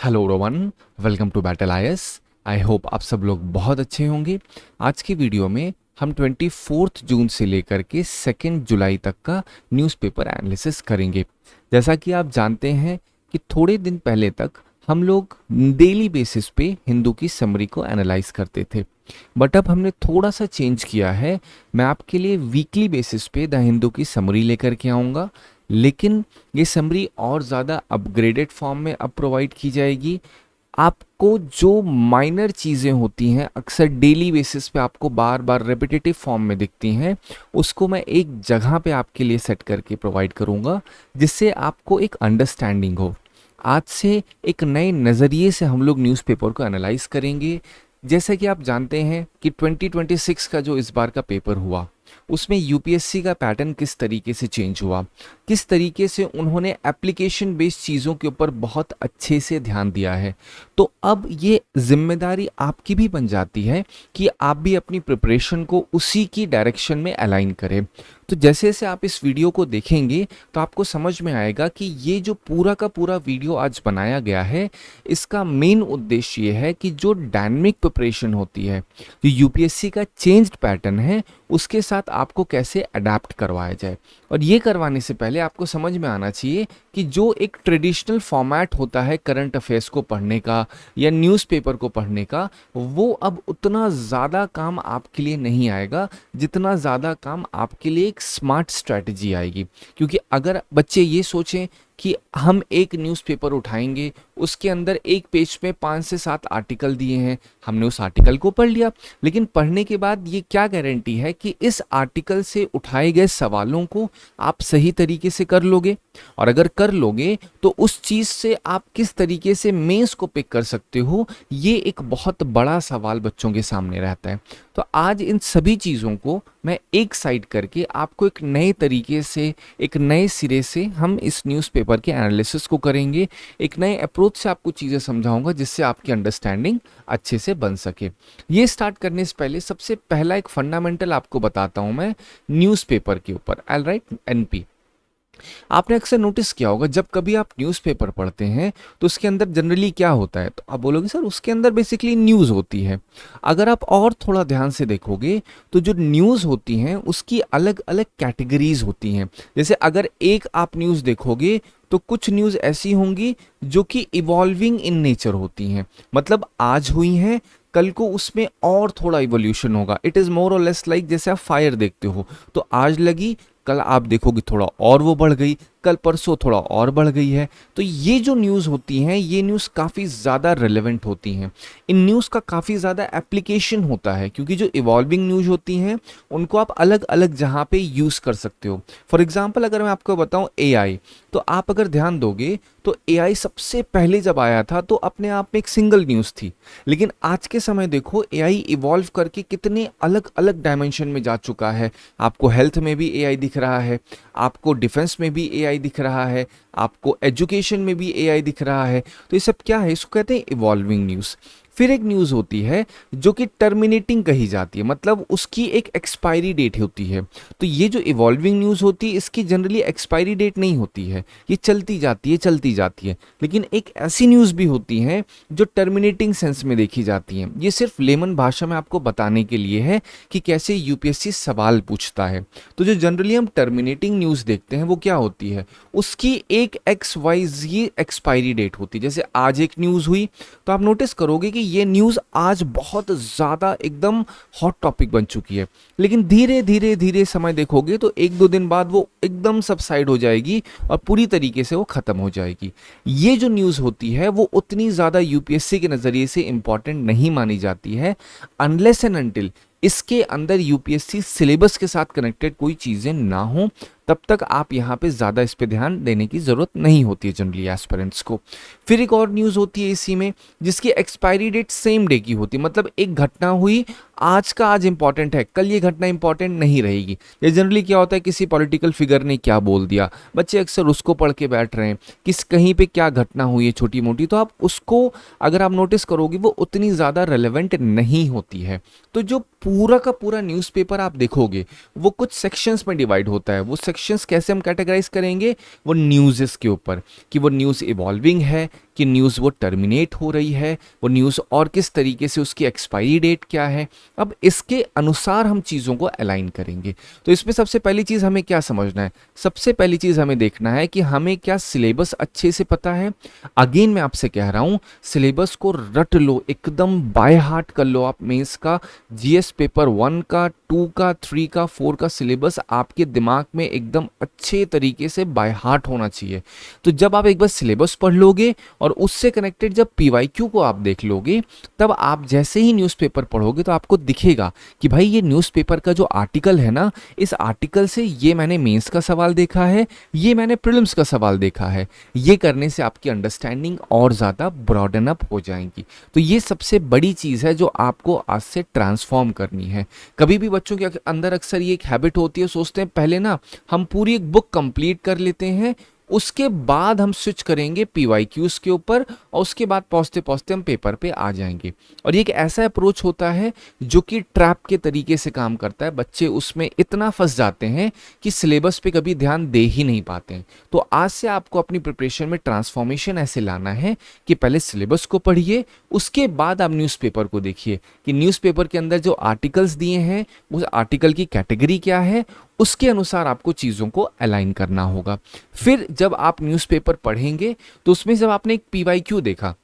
Hello Rowan, welcome to battle IAS. I hope आप सब लोग बहुत अच्छे होंगे। आज की वीडियो में हम 24 जून से लेकर के 2 जुलाई तक का न्यूज़पेपर एनालिसिस करेंगे। जैसा कि आप जानते हैं कि थोड़े दिन पहले तक हम लोग डेली बेसिस पे हिंदू की समरी को एनालाइज करते थे, बट अब हमने थोड़ा सा चेंज किया है। मैं आपके लिए वीकली बेसिस पे द हिंदू की समरी लेकर के आऊँगा, लेकिन ये समरी और ज़्यादा अपग्रेडेड फॉर्म में अब प्रोवाइड की जाएगी। आपको जो माइनर चीज़ें होती हैं अक्सर डेली बेसिस पे आपको बार बार रेपिटेटिव फॉर्म में दिखती हैं, उसको मैं एक जगह पे आपके लिए सेट करके प्रोवाइड करूँगा, जिससे आपको एक अंडरस्टैंडिंग हो। आज से एक नए नज़रिए से हम लोग न्यूज़पेपर को एनालाइज करेंगे। जैसा कि आप जानते हैं कि 2026 का जो इस बार का पेपर हुआ, उसमें यूपीएससी का पैटर्न किस तरीके से चेंज हुआ, किस तरीके से उन्होंने एप्लीकेशन बेस्ड चीज़ों के ऊपर बहुत अच्छे से ध्यान दिया है। तो अब ये जिम्मेदारी आपकी भी बन जाती है कि आप भी अपनी प्रिपरेशन को उसी की डायरेक्शन में अलाइन करें। तो जैसे जैसे आप इस वीडियो को देखेंगे तो आपको समझ में आएगा कि ये जो पूरा का पूरा वीडियो आज बनाया गया है, इसका मेन उद्देश्य ये है कि जो डायनेमिक प्रिपरेशन होती है, जो यूपीएससी का चेंज्ड पैटर्न है, उसके साथ आपको कैसे अडेप्ट करवाया जाए। और ये करवाने से पहले आपको समझ में आना चाहिए कि जो एक ट्रेडिशनल फॉर्मेट होता है करंट अफेयर्स को पढ़ने का या न्यूज़पेपर को पढ़ने का, वो अब उतना ज़्यादा काम आपके लिए नहीं आएगा जितना ज़्यादा काम आपके लिए एक स्मार्ट स्ट्रैटेजी आएगी। क्योंकि अगर बच्चे ये सोचें कि हम एक न्यूज़पेपर उठाएंगे, उसके अंदर एक पेज में 5 से 7 आर्टिकल दिए हैं, हमने उस आर्टिकल को पढ़ लिया, लेकिन पढ़ने के बाद ये क्या गारंटी है कि इस आर्टिकल से उठाए गए सवालों को आप सही तरीके से कर लोगे। और अगर कर लोगे तो उस चीज़ से आप किस तरीके से मेंस को पिक कर सकते हो, ये एक बहुत बड़ा सवाल बच्चों के सामने रहता है। तो आज इन सभी चीज़ों को मैं एक साइड करके आपको एक नए तरीके से, एक नए सिरे से हम इस न्यूज़पेपर के एनालिसिस को करेंगे। एक नए अप्रोच से आपको चीज़ें समझाऊंगा जिससे आपकी अंडरस्टैंडिंग अच्छे से बन सके। ये स्टार्ट करने से पहले सबसे पहला एक फंडामेंटल आपको बताता हूं मैं न्यूज़पेपर के ऊपर। Alright, NP. आपने अक्सर नोटिस किया होगा जब कभी आप न्यूज़पेपर पढ़ते हैं तो उसके अंदर जनरली क्या होता है, तो आप बोलोगे सर उसके अंदर बेसिकली न्यूज़ होती है। अगर आप और थोड़ा ध्यान से देखोगे तो जो न्यूज़ होती हैं उसकी अलग अलग कैटेगरीज होती हैं। जैसे अगर एक आप न्यूज़ देखोगे तो कुछ न्यूज़ ऐसी होंगी जो कि इवॉल्विंग इन नेचर होती हैं, मतलब आज हुई हैं, कल को उसमें और थोड़ा इवोल्यूशन होगा। इट इज़ मोर और लेस लाइक जैसे आप फायर देखते हो, तो आज लगी, कल आप देखोगे थोड़ा और वो बढ़ गई, कल परसों थोड़ा और बढ़ गई है। तो ये जो न्यूज़ होती हैं, ये न्यूज़ काफ़ी ज़्यादा रेलेवेंट होती हैं। इन न्यूज़ का काफ़ी ज़्यादा एप्लीकेशन होता है, क्योंकि जो इवॉल्विंग न्यूज़ होती हैं उनको आप अलग अलग जहाँ पे यूज़ कर सकते हो। फॉर एग्जांपल अगर मैं आपको बताऊँ एआई, तो आप अगर ध्यान दोगे तो एआई सबसे पहले जब आया था तो अपने आप में एक सिंगल न्यूज़ थी, लेकिन आज के समय देखो एआई इवॉल्व करके कितने अलग अलग डायमेंशन में जा चुका है। आपको हेल्थ में भी एआई दिख रहा है, आपको डिफेंस में भी एआई दिख रहा है, आपको एजुकेशन में भी एआई दिख रहा है। तो ये सब क्या है, इसको कहते हैं इवॉल्विंग न्यूज़। फिर एक न्यूज़ होती है जो कि टर्मिनेटिंग कही जाती है, मतलब उसकी एक एक्सपायरी डेट होती है। तो ये जो इवॉल्विंग न्यूज़ होती है इसकी जनरली एक्सपायरी डेट नहीं होती है, ये चलती जाती है चलती जाती है। लेकिन एक ऐसी न्यूज़ भी होती हैं जो टर्मिनेटिंग सेंस में देखी जाती हैं। ये सिर्फ लेमन भाषा में आपको बताने के लिए है कि कैसे यूपीएससी सवाल पूछता है। तो जो जनरली हम टर्मिनेटिंग न्यूज़ देखते हैं वो क्या होती है, उसकी एक XYZ एक्सपायरी डेट होती है। जैसे आज एक न्यूज़ हुई तो आप नोटिस करोगे कि ये न्यूज़ आज बहुत ज़्यादा एकदम हॉट टॉपिक बन चुकी है, लेकिन धीरे धीरे धीरे समय देखोगे तो 1-2 दिन बाद वो एकदम सबसाइड हो जाएगी और पूरी तरीके से वो ख़त्म हो जाएगी। ये जो न्यूज़ होती है वो उतनी ज़्यादा यूपीएससी के नज़रिए से इंपॉर्टेंट नहीं मानी जाती है, अनलेस एंड अनटिल इसके अंदर यूपीएससी सिलेबस के साथ कनेक्टेड कोई चीज़ें ना हो, तब तक आप यहाँ पे ज़्यादा इस पे ध्यान देने की ज़रूरत नहीं होती है जनरली एस्पिरेंट्स को। फिर एक और न्यूज़ होती है इसी में जिसकी एक्सपायरी डेट सेम डे की होती है, मतलब एक घटना हुई, आज का आज इंपॉर्टेंट है, कल ये घटना इंपॉर्टेंट नहीं रहेगी। ये जनरली क्या होता है, किसी पॉलिटिकल फिगर ने क्या बोल दिया, बच्चे अक्सर उसको पढ़ के बैठ रहे हैं, किस कहीं पे क्या घटना हुई है छोटी मोटी, तो आप उसको अगर आप नोटिस करोगे वो उतनी ज़्यादा रेलेवेंट नहीं होती है। तो जो पूरा का पूरा न्यूज़पेपर आप देखोगे वो कुछ सेक्शंस में डिवाइड होता है। वो सेक्शंस कैसे हम कैटेगराइज करेंगे, वो न्यूज़ के ऊपर, कि वो न्यूज़ इवॉल्विंग है, कि न्यूज़ वो टर्मिनेट हो रही है, वो न्यूज़ और किस तरीके से, उसकी एक्सपायरी डेट क्या है। अब इसके अनुसार हम चीज़ों को अलाइन करेंगे। तो इसमें सबसे पहली चीज़ हमें क्या समझना है, सबसे पहली चीज़ हमें देखना है कि हमें क्या सिलेबस अच्छे से पता है। अगेन मैं आपसे कह रहा हूँ, सिलेबस को रट लो, एकदम बाय हार्ट कर लो आप। मेंस का जीएस पेपर 1 का, 2 का, 3 का, 4 का सिलेबस आपके दिमाग में एकदम अच्छे तरीके से बाय हार्ट होना चाहिए। तो जब आप एक बार सिलेबस पढ़ लोगे और उससे कनेक्टेड जब पीवाईक्यू को आप देख लोगे, तब आप जैसे ही न्यूज़पेपर पढ़ोगे तो आपको दिखेगा कि भाई ये न्यूज़पेपर का जो आर्टिकल है ना, इस आर्टिकल से ये मैंने मेंस का सवाल देखा है, ये मैंने प्रीलिम्स का सवाल देखा है। ये करने से आपकी अंडरस्टैंडिंग और ज़्यादा ब्रॉडन अप हो जाएगी। तो ये सबसे बड़ी चीज़ है जो आपको आज से ट्रांसफॉर्म करनी है। कभी भी बच्चों के अंदर अक्सर ये एक हैबिट होती है, सोचते हैं पहले ना हम पूरी एक बुक कंप्लीट कर लेते हैं, उसके बाद हम स्विच करेंगे पीवाईक्यूज के ऊपर, और उसके बाद पहुंचते पहुंचते हम पेपर पे आ जाएंगे। और ये एक ऐसा अप्रोच होता है जो कि ट्रैप के तरीके से काम करता है। बच्चे उसमें इतना फंस जाते हैं कि सिलेबस पे कभी ध्यान दे ही नहीं पाते हैं। तो आज से आपको अपनी प्रिपरेशन में ट्रांसफॉर्मेशन ऐसे लाना है कि पहले सिलेबस को पढ़िए, उसके बाद आप न्यूज़पेपर को देखिए कि न्यूज़पेपर के अंदर जो आर्टिकल्स दिए हैं उस आर्टिकल की कैटेगरी क्या है, उसके अनुसार आपको चीज़ों को अलाइन करना होगा। फिर जब आप न्यूज़पेपर पढ़ेंगे तो उसमें जब आपने एक पीवाईक्यू देखा,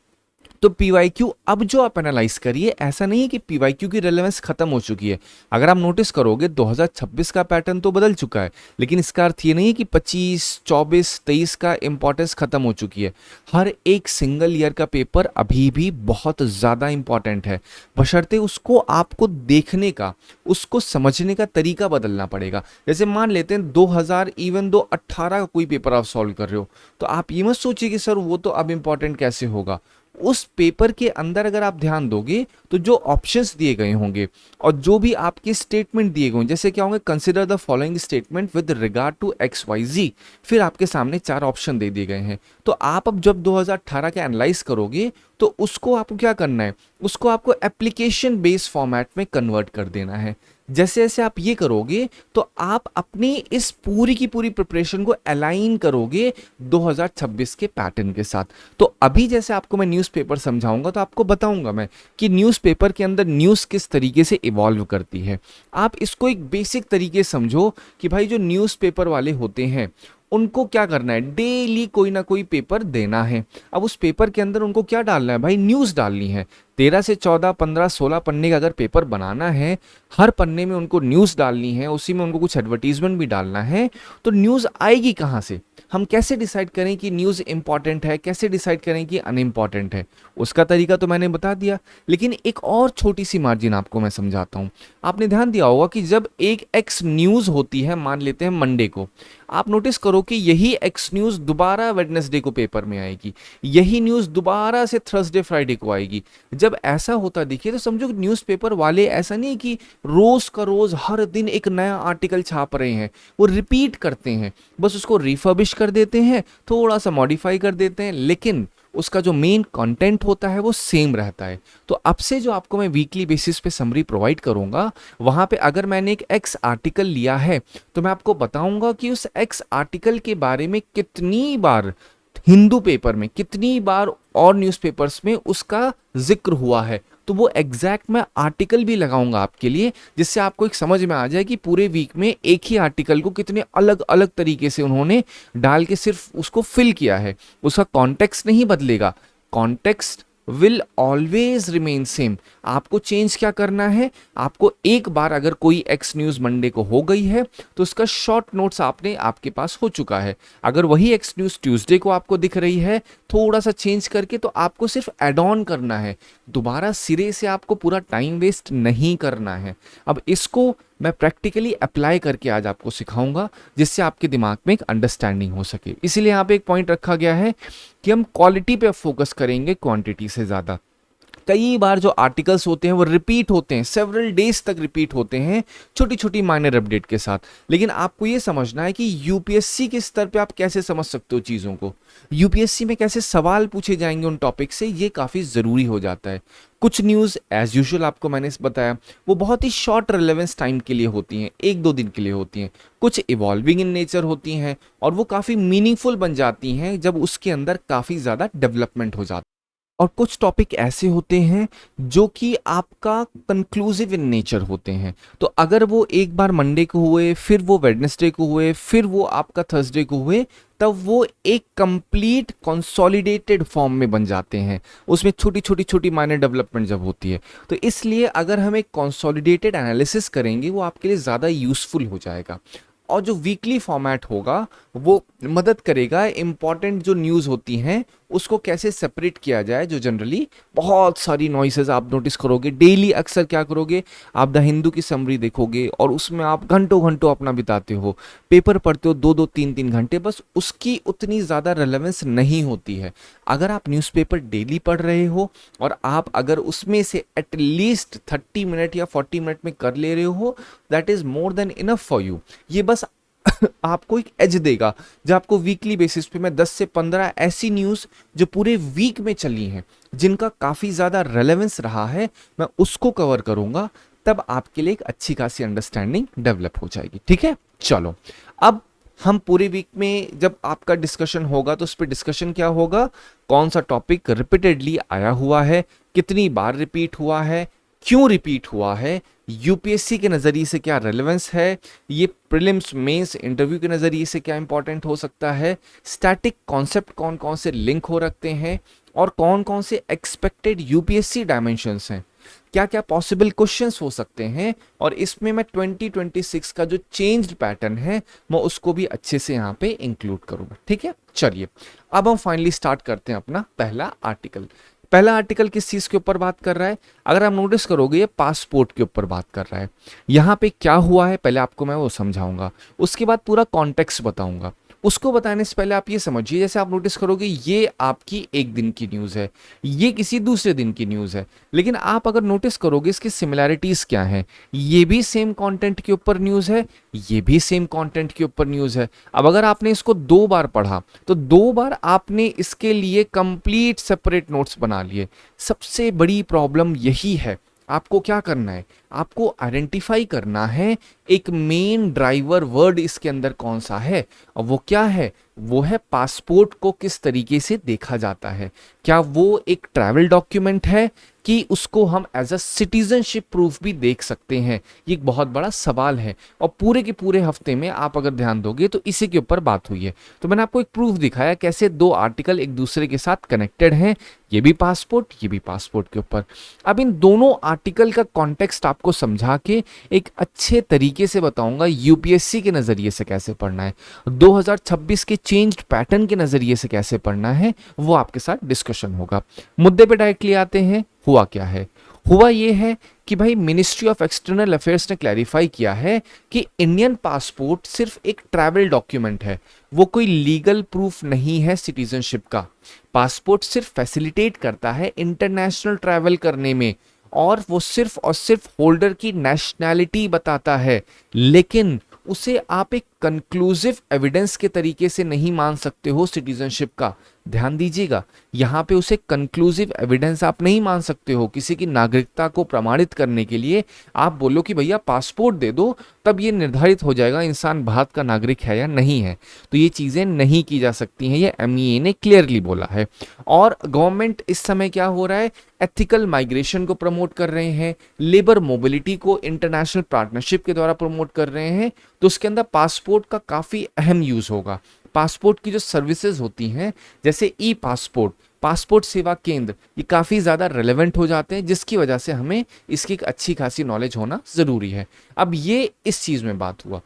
तो पीवाईक्यू अब जो आप एनालाइज करिए, ऐसा नहीं है कि पीवाईक्यू की रेलेवेंस खत्म हो चुकी है। अगर आप नोटिस करोगे 2026 का पैटर्न तो बदल चुका है, लेकिन इसका अर्थ ये नहीं है कि 25, 24, 23 का इंपॉर्टेंस खत्म हो चुकी है। हर एक सिंगल ईयर का पेपर अभी भी बहुत ज़्यादा इंपॉर्टेंट है, बशर्ते उसको आपको देखने का, उसको समझने का तरीका बदलना पड़ेगा। जैसे मान लेते हैं 2018 का कोई पेपर आप सॉल्व कर रहे हो, तो आप ये मत सोचिए कि सर वो तो अब इंपॉर्टेंट कैसे होगा। उस पेपर के अंदर अगर आप ध्यान दोगे तो जो ऑप्शंस दिए गए होंगे और जो भी आपके स्टेटमेंट दिए गए होंगे, जैसे क्या होंगे, consider the following statement with regard to XYZ, फिर आपके सामने 4 ऑप्शन दे दिए गए हैं। तो आप अब जब 2018 के एनालाइज करोगे तो उसको आपको क्या करना है, उसको आपको एप्लीकेशन बेस्ड फॉर्मेट में कन्वर्ट कर देना है। जैसे जैसे आप ये करोगे तो आप अपनी इस पूरी की पूरी प्रिपरेशन को अलाइन करोगे 2026 के पैटर्न के साथ। तो अभी जैसे आपको मैं न्यूज़पेपर समझाऊंगा तो आपको बताऊंगा मैं कि न्यूज़पेपर के अंदर न्यूज़ किस तरीके से इवॉल्व करती है। आप इसको एक बेसिक तरीके समझो कि भाई जो न्यूज़पेपर वाले होते हैं उनको क्या करना है, डेली कोई ना कोई पेपर देना है। अब उस पेपर के अंदर उनको क्या डालना है भाई, न्यूज़ डालनी है। 13 से 14, 15, 16 पन्ने का अगर पेपर बनाना है, हर पन्ने में उनको न्यूज़ डालनी है, उसी में उनको कुछ एडवर्टीजमेंट भी डालना है। तो न्यूज़ आएगी कहाँ से, हम कैसे डिसाइड करें कि न्यूज़ इंपॉर्टेंट है, कैसे डिसाइड करें कि अनइम्पॉर्टेंट है, उसका तरीका तो मैंने बता दिया। लेकिन एक और छोटी सी मार्जिन आपको मैं समझाता हूँ। आपने ध्यान दिया होगा कि जब एक एक्स न्यूज़ होती है, मान लेते हैं मंडे को, आप नोटिस करो कि यही एक्स न्यूज़ दोबारा वेडनेसडे को पेपर में आएगी, यही न्यूज़ दोबारा से थर्सडे फ्राइडे को आएगी। जब ऐसा होता दिखे तो समझो कि न्यूज़पेपर वाले ऐसा नहीं कि रोज़ का रोज़ हर दिन एक नया आर्टिकल छाप रहे हैं, वो रिपीट करते हैं, बस उसको रिफर्बिश कर देते हैं, थोड़ा सा मॉडिफाई कर देते हैं, लेकिन उसका जो मेन कंटेंट होता है वो सेम रहता है। तो अब से जो आपको मैं वीकली बेसिस पे समरी प्रोवाइड करूंगा, वहां पे अगर मैंने एक एक्स आर्टिकल लिया है तो मैं आपको बताऊंगा कि उस एक्स आर्टिकल के बारे में कितनी बार हिंदू पेपर में, कितनी बार और न्यूज़पेपर्स में उसका जिक्र हुआ है। तो वो एग्जैक्ट मैं आर्टिकल भी लगाऊंगा आपके लिए, जिससे आपको एक समझ में आ जाए कि पूरे वीक में एक ही आर्टिकल को कितने अलग अलग तरीके से उन्होंने डाल के सिर्फ उसको फिल किया है। उसका कॉन्टेक्स्ट नहीं बदलेगा, context will always remain same. आपको चेंज क्या करना है, आपको एक बार अगर कोई एक्स न्यूज़ मंडे को हो गई है तो उसका शॉर्ट नोट्स आपके पास हो चुका है। अगर वही एक्स न्यूज़ ट्यूसडे को आपको दिख रही है थोड़ा सा चेंज करके, तो आपको सिर्फ ऐड ऑन करना है, दोबारा सिरे से आपको पूरा टाइम वेस्ट नहीं करना है। अब इसको मैं प्रैक्टिकली अप्लाई करके आज आपको सिखाऊंगा, जिससे आपके दिमाग में एक अंडरस्टैंडिंग हो सके। इसीलिए यहाँ पे एक पॉइंट रखा गया है कि हम क्वालिटी पे फोकस करेंगे क्वांटिटी से ज़्यादा। कई बार जो आर्टिकल्स होते हैं वो रिपीट होते हैं, सेवरल डेज तक रिपीट होते हैं छोटी छोटी माइनर अपडेट के साथ। लेकिन आपको ये समझना है कि यूपीएससी के स्तर पे आप कैसे समझ सकते हो चीज़ों को, यूपीएससी में कैसे सवाल पूछे जाएंगे उन टॉपिक से, ये काफ़ी ज़रूरी हो जाता है। कुछ न्यूज़ एज यूजुअल आपको मैंने बताया वो बहुत ही शॉर्ट रिलेवेंस टाइम के लिए होती हैं, 1-2 दिन के लिए होती हैं। कुछ इवॉल्विंग इन नेचर होती हैं और वो काफ़ी मीनिंगफुल बन जाती हैं जब उसके अंदर काफ़ी ज़्यादा डेवलपमेंट हो जाता है। और कुछ टॉपिक ऐसे होते हैं जो कि आपका कंक्लूसिव इन नेचर होते हैं। तो अगर वो एक बार मंडे को हुए, फिर वो वेडनेसडे को हुए, फिर वो आपका थर्सडे को हुए, तब वो एक कंप्लीट कंसोलिडेटेड फॉर्म में बन जाते हैं। उसमें छोटी छोटी छोटी माइनर डेवलपमेंट जब होती है, तो इसलिए अगर हम एक कंसोलिडेटेड एनालिसिस करेंगे वो आपके लिए ज़्यादा यूजफुल हो जाएगा। और जो वीकली फॉर्मेट होगा वो मदद करेगा इंपॉर्टेंट जो न्यूज़ होती हैं उसको कैसे सेपरेट किया जाए। जो जनरली बहुत सारी नॉइसेज आप नोटिस करोगे डेली, अक्सर क्या करोगे आप द हिंदू की समरी देखोगे और उसमें आप घंटों घंटों अपना बिताते हो, पेपर पढ़ते हो 2-2 3-3 घंटे, बस उसकी उतनी ज़्यादा रेलेवेंस नहीं होती है। अगर आप न्यूज़पेपर डेली पढ़ रहे हो और आप अगर उसमें से एटलीस्ट 30 मिनट या 40 मिनट में कर ले रहे हो, that is more than enough for you. ये बस आपको एक एज देगा। जब आपको वीकली बेसिस पे मैं 10 से 15 ऐसी न्यूज़ जो पूरे वीक में चली हैं जिनका काफ़ी ज़्यादा रेलेवेंस रहा है मैं उसको कवर करूंगा, तब आपके लिए एक अच्छी खासी अंडरस्टैंडिंग डेवलप हो जाएगी। ठीक है, चलो अब हम पूरे वीक में जब आपका डिस्कशन होगा तो उस पर डिस्कशन क्या होगा, कौन सा टॉपिक रिपीटेडली आया हुआ है, कितनी बार रिपीट हुआ है, क्यों रिपीट हुआ है, यूपीएससी के नज़रिए से क्या रेलेवेंस है, ये प्रीलिम्स मेंस इंटरव्यू के नज़रिए से क्या इंपॉर्टेंट हो सकता है, स्टैटिक कॉन्सेप्ट कौन कौन से लिंक हो रखते हैं और कौन कौन से एक्सपेक्टेड यूपीएससी डायमेंशंस हैं, क्या क्या पॉसिबल क्वेश्चंस हो सकते हैं, और इसमें मैं 2026 का जो चेंज्ड पैटर्न है मैं उसको भी अच्छे से यहाँ पे इंक्लूड करूँगा। ठीक है, चलिए अब हम फाइनली स्टार्ट करते हैं अपना पहला आर्टिकल। पहला आर्टिकल किस चीज के ऊपर बात कर रहा है, अगर आप नोटिस करोगे ये पासपोर्ट के ऊपर बात कर रहा है। यहाँ पे क्या हुआ है पहले आपको मैं वो समझाऊंगा, उसके बाद पूरा कॉन्टेक्स्ट बताऊंगा। उसको बताने से पहले आप ये समझिए, जैसे आप नोटिस करोगे ये आपकी एक दिन की न्यूज़ है, ये किसी दूसरे दिन की न्यूज़ है, लेकिन आप अगर नोटिस करोगे इसकी सिमिलैरिटीज़ क्या हैं, ये भी सेम कंटेंट के ऊपर न्यूज़ है, ये भी सेम कंटेंट के ऊपर न्यूज़ है। अब अगर आपने इसको 2 बार पढ़ा तो 2 बार आपने इसके लिए कंप्लीट सेपरेट नोट्स बना लिए। सबसे बड़ी प्रॉब्लम यही है, आपको क्या करना है, आपको आइडेंटिफाई करना है एक मेन ड्राइवर वर्ड इसके अंदर कौन सा है, और वो क्या है, वो है पासपोर्ट को किस तरीके से देखा जाता है। क्या वो एक ट्रैवल डॉक्यूमेंट है कि उसको हम एज अ सिटीजनशिप प्रूफ भी देख सकते हैं, ये एक बहुत बड़ा सवाल है। और पूरे के पूरे हफ्ते में आप अगर ध्यान दोगे तो इसी के ऊपर बात हुई है। तो मैंने आपको एक प्रूफ दिखाया कैसे 2 आर्टिकल एक दूसरे के साथ कनेक्टेड हैं, ये भी पासपोर्ट ये भी पासपोर्ट के ऊपर। अब इन दोनों आर्टिकल का कॉन्टेक्स्ट आपको समझा के एक अच्छे तरीके से बताऊंगा यूपीएससी के नजरिए से कैसे पढ़ना है, 2026 के चेंज्ड पैटर्न के नजरिए से कैसे पढ़ना है, वो आपके साथ डिस्कशन होगा। मुद्दे पे डायरेक्टली आते हैं, हुआ क्या है, हुआ ये है कि भाई मिनिस्ट्री ऑफ एक्सटर्नल अफेयर्स ने क्लैरिफाई किया है कि इंडियन पासपोर्ट सिर्फ एक ट्रैवल डॉक्यूमेंट है, वो कोई लीगल प्रूफ नहीं है सिटीजनशिप का। पासपोर्ट सिर्फ फैसिलिटेट करता है इंटरनेशनल ट्रैवल करने में, और वो सिर्फ और सिर्फ होल्डर की नेशनैलिटी बताता है, लेकिन उसे आप एक कंक्लूसिव एविडेंस के तरीके से नहीं मान सकते हो सिटीजनशिप का। ध्यान दीजिएगा, यहाँ पे उसे कंक्लूसिव एविडेंस आप नहीं मान सकते हो किसी की नागरिकता को प्रमाणित करने के लिए। आप बोलो कि भैया पासपोर्ट दे दो, तब ये निर्धारित हो जाएगा इंसान भारत का नागरिक है या नहीं है। तो ये चीज़ें नहीं की जा सकती हैं, ये MEA ने क्लियरली बोला है। और गवर्नमेंट इस समय क्या हो रहा है, एथिकल माइग्रेशन को प्रमोट कर रहे हैं, लेबर मोबिलिटी को इंटरनेशनल पार्टनरशिप के द्वारा प्रमोट कर रहे हैं, तो उसके अंदर पासपोर्ट का काफ़ी अहम यूज़ होगा। पासपोर्ट की जो सर्विसेज होती हैं जैसे ई पासपोर्ट, पासपोर्ट सेवा केंद्र, ये काफ़ी ज़्यादा रेलेवेंट हो जाते हैं, जिसकी वजह से हमें इसकी एक अच्छी खासी नॉलेज होना ज़रूरी है। अब ये इस चीज़ में बात हुआ,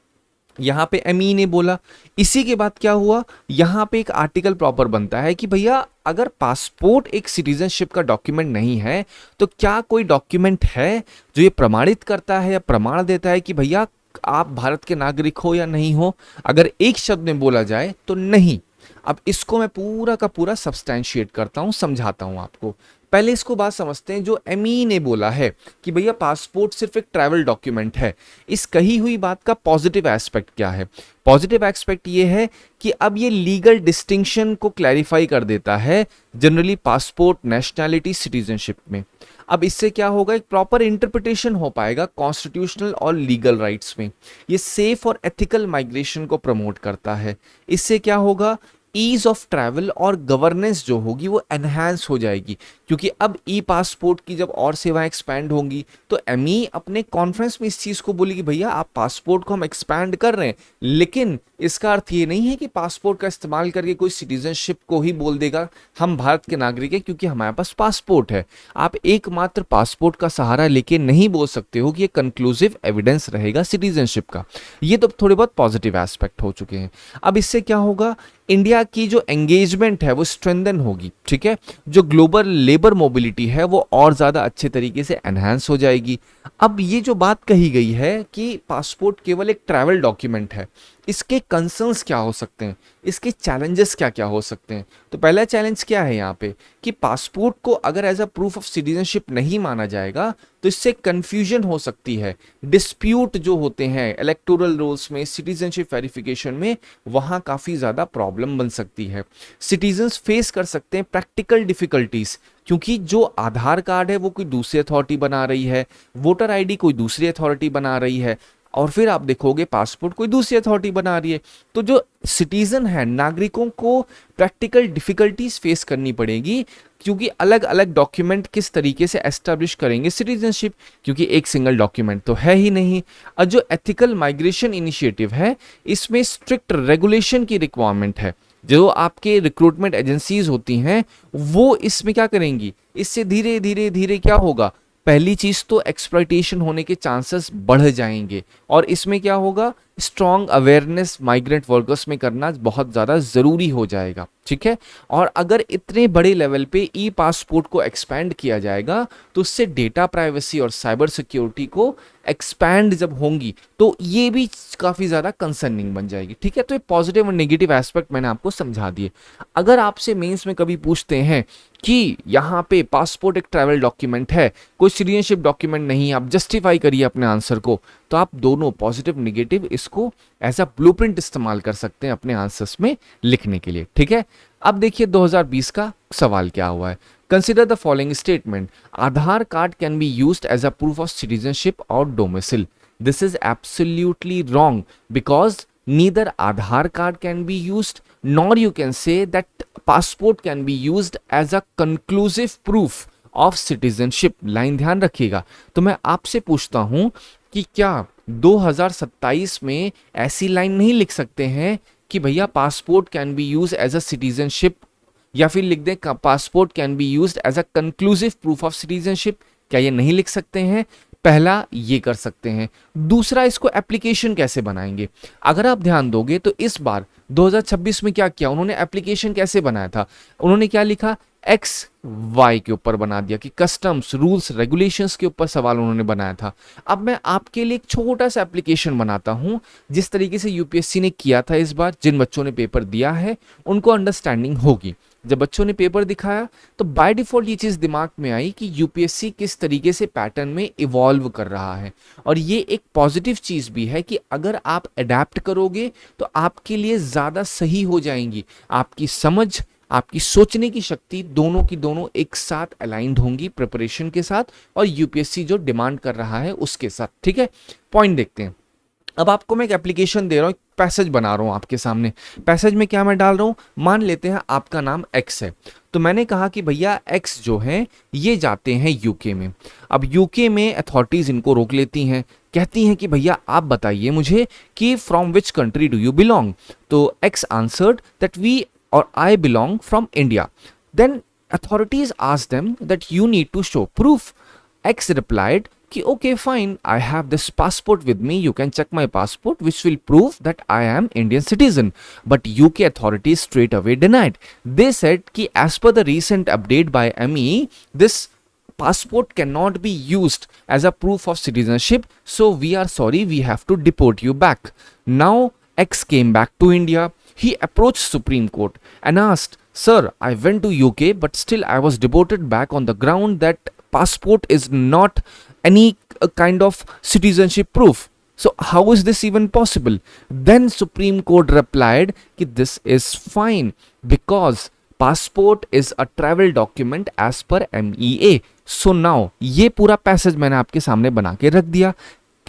यहाँ पे MEA ने बोला। इसी के बाद क्या हुआ, यहाँ पे एक आर्टिकल प्रॉपर बनता है कि भैया अगर पासपोर्ट एक सिटीजनशिप का डॉक्यूमेंट नहीं है तो क्या कोई डॉक्यूमेंट है जो ये प्रमाणित करता है या प्रमाण देता है कि भैया आप भारत के नागरिक हो या नहीं हो। अगर एक शब्द में बोला जाए तो नहीं। अब इसको मैं पूरा का पूरा सब्सटैंशिएट करता हूं, समझाता हूं आपको। पहले इसको बात समझते हैं जो एमई ने बोला है कि भैया पासपोर्ट सिर्फ एक ट्रैवल डॉक्यूमेंट है। इस कही हुई बात का पॉजिटिव एस्पेक्ट क्या है? पॉजिटिव एस्पेक्ट ये है कि अब ये लीगल डिस्टिंक्शन को क्लैरिफाई कर देता है जनरली पासपोर्ट, नेशनैलिटी, सिटीजनशिप में। अब इससे क्या होगा, एक प्रॉपर इंटरप्रिटेशन हो पाएगा कॉन्स्टिट्यूशनल और लीगल राइट्स में। ये सेफ और एथिकल माइग्रेशन को प्रमोट करता है। इससे क्या होगा, ईज ऑफ ट्रैवल और गवर्नेंस जो होगी वो एनहांस हो जाएगी, क्योंकि अब ई पासपोर्ट की जब और सेवाएं एक्सपैंड होंगी तो एमई अपने कॉन्फ्रेंस में इस चीज को बोलेगी भैया आप पासपोर्ट को हम एक्सपैंड कर रहे हैं, लेकिन इसका अर्थ ये नहीं है कि पासपोर्ट का इस्तेमाल करके कोई सिटीजनशिप को ही बोल देगा हम भारत के नागरिक हैं क्योंकि हमारे पास पासपोर्ट है। आप एकमात्र पासपोर्ट का सहारा लेके नहीं बोल सकते हो कि ये कंक्लूसिव एविडेंस रहेगा सिटीजनशिप का। ये तो थोड़े बहुत पॉजिटिव एस्पेक्ट हो चुके हैं। अब इससे क्या होगा, इंडिया की जो एंगेजमेंट है वो स्ट्रेंथन होगी, ठीक है। जो ग्लोबल लेबर मोबिलिटी है वो और ज्यादा अच्छे तरीके से एनहांस हो जाएगी। अब ये जो बात कही गई है कि पासपोर्ट केवल एक ट्रैवल डॉक्यूमेंट है, इसके कंसर्न्स क्या हो सकते हैं, इसके चैलेंजेस क्या क्या हो सकते हैं? तो पहला चैलेंज क्या है यहाँ पे कि पासपोर्ट को अगर as a proof of citizenship नहीं माना जाएगा तो इससे कंफ्यूजन हो सकती है। डिस्प्यूट जो होते हैं इलेक्टोरल रोल्स में, सिटीजनशिप वेरिफिकेशन में, वहां काफी ज्यादा प्रॉब्लम बन सकती है। सिटीजन्स फेस कर सकते हैं प्रैक्टिकल डिफिकल्टीज, क्योंकि जो आधार कार्ड है वो कोई दूसरी अथॉरिटी बना रही है, वोटर आईडी कोई दूसरी अथॉरिटी बना रही है, और फिर आप देखोगे पासपोर्ट कोई दूसरी अथॉरिटी बना रही है। तो जो सिटीजन है, नागरिकों को प्रैक्टिकल डिफिकल्टीज फेस करनी पड़ेगी, क्योंकि अलग अलग डॉक्यूमेंट किस तरीके से एस्टैब्लिश करेंगे सिटीजनशिप, क्योंकि एक सिंगल डॉक्यूमेंट तो है ही नहीं। और जो एथिकल माइग्रेशन इनिशिएटिव है इसमें स्ट्रिक्ट रेगुलेशन की रिक्वायरमेंट है। जो आपके रिक्रूटमेंट एजेंसीज होती हैं वो इसमें क्या करेंगी, इससे धीरे धीरे धीरे क्या होगा, पहली चीज तो एक्सप्लॉइटेशन होने के चांसेस बढ़ जाएंगे, और इसमें क्या होगा, स्ट्रॉन्ग अवेयरनेस माइग्रेंट वर्कर्स में करना बहुत ज़्यादा ज़रूरी हो जाएगा, ठीक है। और अगर इतने बड़े लेवल पे ई पासपोर्ट को एक्सपैंड किया जाएगा तो उससे डेटा प्राइवेसी और साइबर सिक्योरिटी को एक्सपैंड जब होंगी तो ये भी काफ़ी ज़्यादा कंसर्निंग बन जाएगी, ठीक है। तो ये पॉजिटिव और नेगेटिव एस्पेक्ट मैंने आपको समझा दिए। अगर आपसे मेंस में कभी पूछते हैं कि यहाँ पे पासपोर्ट एक ट्रैवल डॉक्यूमेंट है, कोई सिटीजनशिप डॉक्यूमेंट नहीं, आप जस्टिफाई करिए अपने आंसर को, तो आप दोनों पॉजिटिव नेगेटिव इसको एज अ ब्लूप्रिंट इस्तेमाल कर सकते हैं अपने आंसर्स में लिखने के लिए, ठीक है। अब देखिए 2020 का सवाल क्या हुआ है। Consider the following statement, Aadhaar card can be used as a proof of citizenship और domicile. This is absolutely wrong because neither Aadhaar card can be used nor you can say that passport can be used as a conclusive proof of citizenship। Line ध्यान रखिएगा। तो मैं आपसे पूछता हूं कि क्या 2027 में ऐसी लाइन नहीं लिख सकते हैं कि भैया passport can be use as a citizenship, या फिर लिख दें passport can be use as a conclusive proof of citizenship? क्या ये नहीं लिख सकते हैं? पहला ये कर सकते हैं। दूसरा, इसको एप्लीकेशन कैसे बनाएंगे? अगर आप ध्यान दोगे तो इस बार 2026 में क्या किया उन्होंने, एप्लीकेशन कैसे बनाया था, उन्होंने क्या लिखा, एक्स वाई के ऊपर बना दिया कि कस्टम्स रूल्स रेगुलेशंस के ऊपर सवाल उन्होंने बनाया था। अब मैं आपके लिए एक छोटा सा एप्लीकेशन बनाता हूं, जिस तरीके से यूपीएससी ने किया था इस बार, जिन बच्चों ने पेपर दिया है उनको अंडरस्टैंडिंग होगी। जब बच्चों ने पेपर दिखाया तो बाय डिफॉल्ट ये चीज दिमाग में आई कि यूपीएससी किस तरीके से पैटर्न में इवॉल्व कर रहा है, और ये एक पॉजिटिव चीज भी है कि अगर आप अडेप्ट करोगे तो आपके लिए ज्यादा सही हो जाएंगी। आपकी समझ, आपकी सोचने की शक्ति दोनों की दोनों एक साथ अलाइंड होंगी प्रिपरेशन के साथ और यूपीएससी जो डिमांड कर रहा है उसके साथ, ठीक है। पॉइंट देखते हैं। अब आपको मैं एक एप्लीकेशन दे रहा हूँ, पैसेज बना रहा हूँ आपके सामने। पैसेज में क्या मैं डाल रहा हूँ, मान लेते हैं आपका नाम एक्स है, तो मैंने कहा कि भैया एक्स जो है ये जाते हैं यूके में। अब यूके में अथॉरिटीज इनको रोक लेती हैं, कहती हैं कि भैया आप बताइए मुझे कि from which country do you belong. तो X answered that we or I belong from India. Then authorities asked them that you need to show proof. X replied कि okay fine, I have this passport with me, you can check my passport which will prove that I am Indian citizen. But UK authorities straight away denied. They said कि as per the recent update by ME, this passport cannot be used as a proof of citizenship, so we are sorry, we have to deport you back. Now X came back to India. He approached Supreme Court and asked Sir, I went to UK, but still I was deported back on the ground that passport is not any kind of citizenship proof. So how is this even possible? Then Supreme Court replied that this is fine because passport is a travel document as per MEA. So now ये पूरा passage मैंने आपके सामने बना के रख दिया.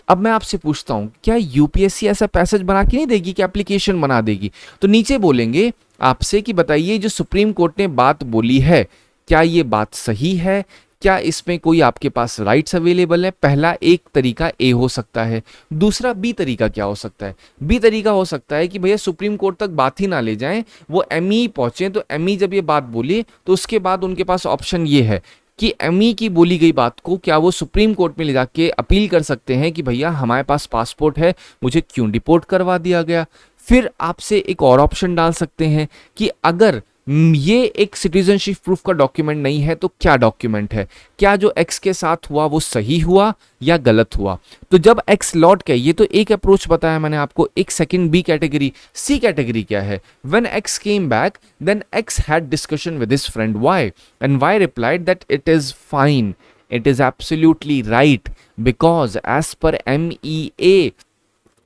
अब मैं आपसे पूछता हूं, क्या यूपीएससी ऐसा पैसेज बना के नहीं देगी कि एप्लीकेशन बना देगी? तो नीचे बोलेंगे आपसे कि बताइए जो सुप्रीम कोर्ट ने बात बोली है, क्या ये बात सही है? क्या इसमें कोई आपके पास राइट्स अवेलेबल है? पहला एक तरीका ए हो सकता है. दूसरा बी तरीका क्या हो सकता है? बी तरीका हो सकता है कि भैया सुप्रीम कोर्ट तक बात ही ना ले जाएं, वो एमई पहुंचे, तो एमई जब ये बात बोली तो उसके बाद उनके पास ऑप्शन ये है कि एमई की बोली गई बात को क्या वो सुप्रीम कोर्ट में ले जाके अपील कर सकते हैं कि भैया हमारे पास पासपोर्ट है, मुझे क्यों डिपोर्ट करवा दिया गया. फिर आपसे एक और ऑप्शन डाल सकते हैं कि अगर ये एक सिटीजनशिप प्रूफ का डॉक्यूमेंट नहीं है तो क्या डॉक्यूमेंट है? क्या जो एक्स के साथ हुआ वो सही हुआ या गलत हुआ? तो जब एक्स लौट के, ये तो एक अप्रोच बताया मैंने आपको. एक second B category. C category क्या है? When X came back then X had discussion with his friend Y and Y replied that it is fine, it is absolutely right because as per MEA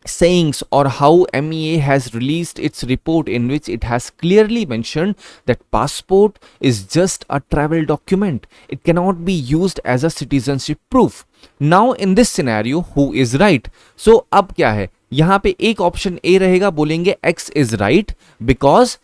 sayings or how MEA has released its report in which it has clearly mentioned that passport is just a travel document. It cannot be used as a citizenship proof. Now in this scenario who is right? So अब क्या है? यहाँ पे एक option A रहेगा, बोलेंगे X is right because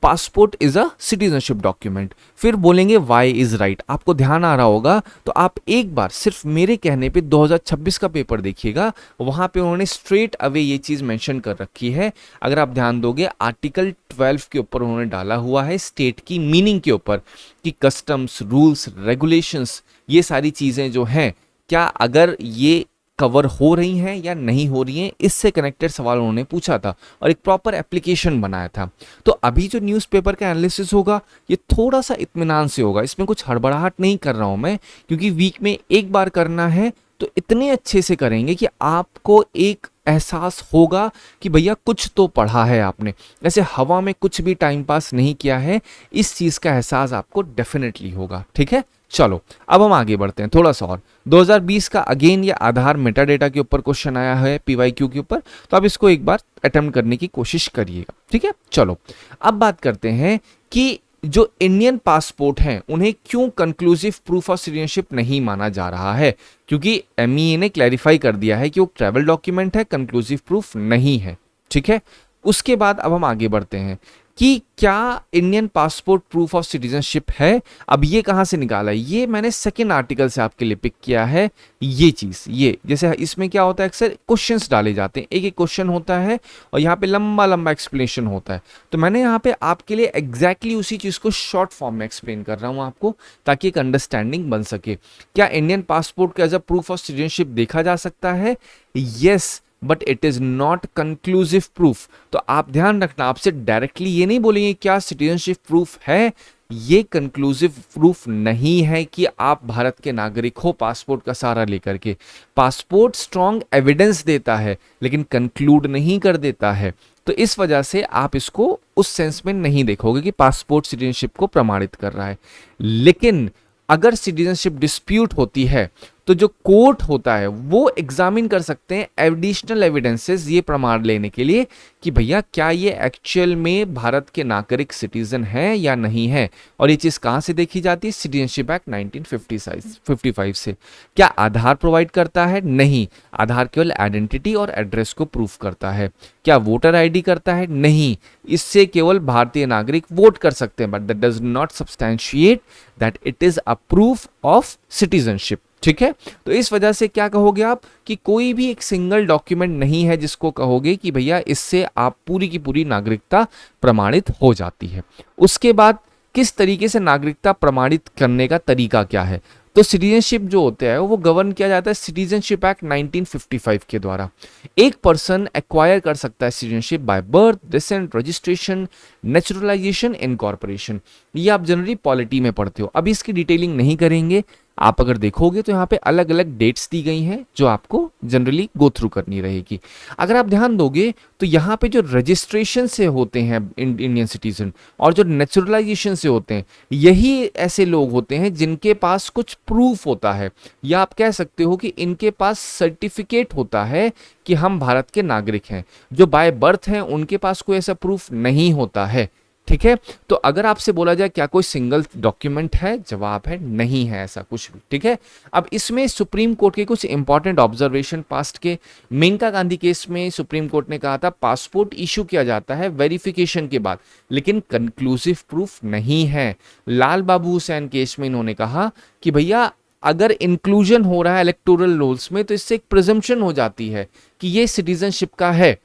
passport is a citizenship document. फिर बोलेंगे वाई इज राइट. आपको ध्यान आ रहा होगा तो आप एक बार सिर्फ मेरे कहने पे 2026 का पेपर देखिएगा, वहां पे उन्होंने स्ट्रेट अवे ये चीज मेंशन कर रखी है. अगर आप ध्यान दोगे आर्टिकल 12 के ऊपर उन्होंने डाला हुआ है स्टेट की मीनिंग के ऊपर कि कस्टम्स, रूल्स, रेगुलेशंस, ये सारी चीजें जो हैं क्या अगर ये कवर हो रही हैं या नहीं हो रही हैं, इससे कनेक्टेड सवाल उन्होंने पूछा था और एक प्रॉपर एप्लीकेशन बनाया था. तो अभी जो न्यूज़पेपर का एनालिसिस होगा ये थोड़ा सा इत्मीनान से होगा, इसमें कुछ हड़बड़ाहट नहीं कर रहा हूं मैं, क्योंकि वीक में एक बार करना है तो इतने अच्छे से करेंगे कि आपको एक एहसास होगा कि भैया कुछ तो पढ़ा है आपने, ऐसे हवा में कुछ भी टाइम पास नहीं किया है. इस चीज़ का एहसास आपको डेफिनेटली होगा. ठीक है, चलो अब हम आगे बढ़ते हैं थोड़ा सा और. 2020 का अगेन ये आधार मेटा डेटा के ऊपर क्वेश्चन आया है PYQ के ऊपर, तो आप इसको एक बार अटेम्प्ट करने की कोशिश करिएगा. ठीक है, चलो अब बात करते हैं कि जो इंडियन पासपोर्ट हैं उन्हें क्यों कंक्लूसिव प्रूफ ऑफ सिटीजनशिप नहीं माना जा रहा है, क्योंकि MEA ने क्लैरिफाई कर दिया है कि वो ट्रैवल डॉक्यूमेंट है, कंक्लूसिव प्रूफ नहीं है. ठीक है, उसके बाद अब हम आगे बढ़ते हैं कि क्या Indian passport proof of citizenship है. अब ये कहाँ से निकाला है? ये मैंने सेकेंड आर्टिकल से आपके लिए पिक किया है. ये चीज़, ये जैसे इसमें क्या होता है, अक्सर क्वेश्चंस डाले जाते हैं, एक एक क्वेश्चन होता है और यहाँ पे लंबा लंबा एक्सप्लेनेशन होता है. तो मैंने यहाँ पे आपके लिए एग्जैक्टली उसी चीज़ को शॉर्ट फॉर्म में एक्सप्लेन कर रहा हूँ आपको, ताकि एक अंडरस्टैंडिंग बन सके. क्या इंडियन पासपोर्ट को as a proof of citizenship देखा जा सकता है? Yes, but it is not conclusive proof. तो आप ध्यान रखना, आपसे डायरेक्टली ये नहीं बोलेंगे क्या सिटीजनशिप प्रूफ है. ये कंक्लूसिव प्रूफ नहीं है कि आप भारत के नागरिक हो पासपोर्ट का सहारा लेकर के. पासपोर्ट स्ट्रॉन्ग एविडेंस देता है लेकिन कंक्लूड नहीं कर देता है. तो इस वजह से आप इसको उस सेंस में नहीं देखोगे कि पासपोर्ट सिटीजनशिप को प्रमाणित कर रहा है. लेकिन अगर सिटीजनशिप डिस्प्यूट होती है तो जो कोर्ट होता है वो एग्जामिन कर सकते हैं एडिशनल एविडेंसेस ये प्रमाण लेने के लिए कि भैया क्या ये एक्चुअल में भारत के नागरिक सिटीजन हैं या नहीं है. और ये चीज़ कहाँ से देखी जाती है? सिटीजनशिप एक्ट 1955 से. क्या आधार प्रोवाइड करता है? नहीं, आधार केवल आइडेंटिटी और एड्रेस को प्रूफ करता है. क्या वोटर ID करता है? नहीं, इससे केवल भारतीय नागरिक वोट कर सकते हैं, but that does not substantiate that it is a proof of citizenship. ठीक है, तो इस वजह से क्या कहोगे आप कि कोई भी एक सिंगल डॉक्यूमेंट नहीं है जिसको कहोगे कि भैया इससे आप पूरी की पूरी नागरिकता प्रमाणित हो जाती है. उसके बाद किस तरीके से नागरिकता प्रमाणित करने का तरीका क्या है? तो सिटीजनशिप जो होता है वो गवर्न किया जाता है सिटीजनशिप एक्ट 1955 के द्वारा. एक पर्सन एक्वायर कर सकता है citizenship by birth, descent, registration, naturalisation, incorporation. ये आप जनरली पॉलिटी में पढ़ते हो, अभी इसकी डिटेलिंग नहीं करेंगे. आप अगर देखोगे तो यहाँ पे अलग अलग डेट्स दी गई हैं जो आपको जनरली गो थ्रू करनी रहेगी। अगर आप ध्यान दोगे तो यहाँ पे जो रजिस्ट्रेशन से होते हैं इंडियन सिटीजन और जो नेचुरलाइजेशन से होते हैं, यही ऐसे लोग होते हैं जिनके पास कुछ प्रूफ होता है, या आप कह सकते हो कि इनके पास सर्टिफिकेट होता है कि हम भारत के नागरिक हैं। जो बाय बर्थ हैं उनके पास कोई ऐसा प्रूफ नहीं होता है। ठीक है, तो अगर आपसे बोला जाए क्या कोई सिंगल डॉक्यूमेंट है, जवाब है नहीं है ऐसा कुछ भी। ठीक है, अब इसमें सुप्रीम कोर्ट के कुछ इंपॉर्टेंट ऑब्जर्वेशन पास्ट के, मेनका गांधी केस में सुप्रीम कोर्ट ने कहा था पासपोर्ट इशू किया जाता है वेरिफिकेशन के बाद, लेकिन कंक्लूसिव प्रूफ नहीं है। लाल बाबू हुसैन केस में इन्होंने कहा कि भैया अगर इंक्लूजन हो रहा है इलेक्टोरल रोल्स में तो इससे एक प्रिजम्पशन हो जाती है कि ये सिटीजनशिप का है,